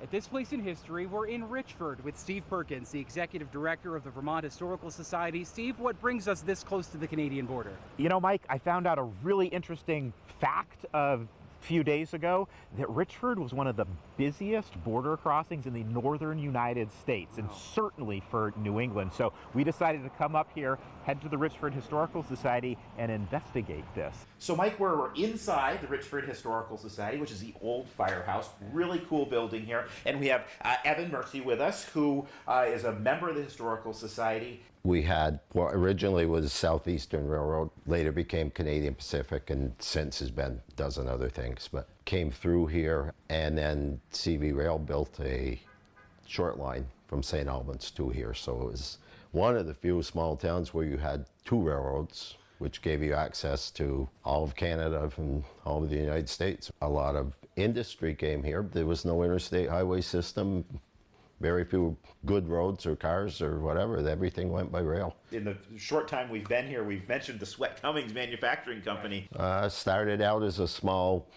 At this place in history, we're in Richford with Steve Perkins, the executive director of the Vermont Historical Society. Steve, what brings us this close to the Canadian border? You know, Mike, I found out a really interesting fact a few days ago that Richford was one of the busiest border crossings in the northern United States, and certainly for New England. So we decided to come up here, head to the Richford Historical Society, and investigate this. So Mike, we're inside the Richford Historical Society, which is the old firehouse. Really cool building here. And we have Evan Mercy with us, who is a member of the Historical Society. We had what originally was Southeastern Railroad, later became Canadian Pacific, and since has been a dozen other things, but came through here, and then CV Rail built a short line from St. Albans to here. So it was one of the few small towns where you had two railroads, which gave you access to all of Canada and all of the United States. A lot of industry came here. There was no interstate highway system. Very few good roads or cars or whatever. Everything went by rail. In the short time we've been here, we've mentioned the Sweat Cummings Manufacturing Company. Started out as a small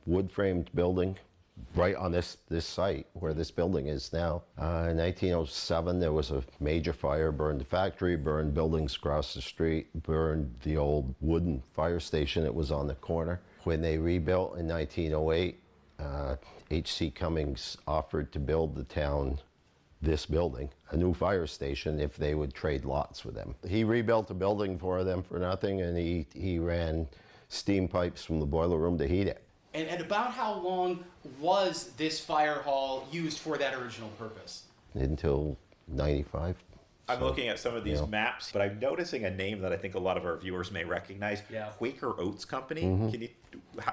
wood-framed building right on this site where this building is now. In 1907, there was a major fire, burned the factory, burned buildings across the street, burned the old wooden fire station that was on the corner. When they rebuilt in 1908, H.C. Cummings offered to build the town this building, a new fire station, if they would trade lots with them. He rebuilt a building for them for nothing, and he ran steam pipes from the boiler room to heat it. And about how long was this fire hall used for that original purpose? Until 95. I'm looking at some of these maps, but I'm noticing a name that I think a lot of our viewers may recognize. Yeah. Quaker Oats Company. Can you,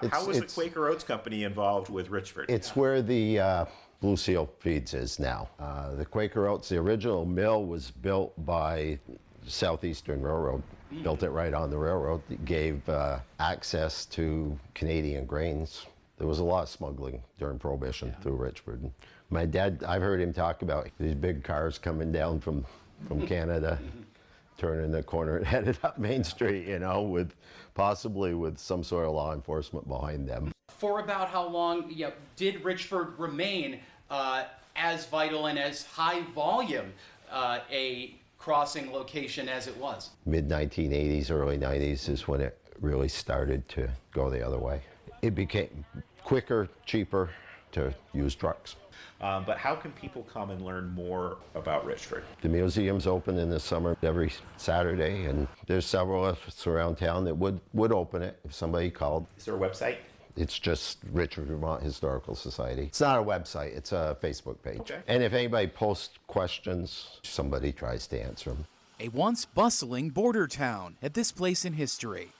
how was the Quaker Oats Company involved with Richford? It's where the Blue Seal Feeds is now. The Quaker Oats, the original mill was built by Southeastern Railroad. Built it right on the railroad. It gave access to Canadian grains. There was a lot of smuggling during Prohibition through Richford. My dad, I've heard him talk about these big cars coming down from Canada, turning the corner and headed up Main Street, you know, possibly with some sort of law enforcement behind them. For about how long did Richford remain as vital and as high volume a crossing location as it was? Mid-1980s, early 90s is when it really started to go the other way. It became quicker, cheaper to use trucks. But how can people come and learn more about Richford? The museum's open in the summer every Saturday, and there's several of us around town that would open it if somebody called. Is there a website? It's just Richford Vermont Historical Society. It's not a website, it's a Facebook page. Okay. And if anybody posts questions, somebody tries to answer them. A once bustling border town at this place in history.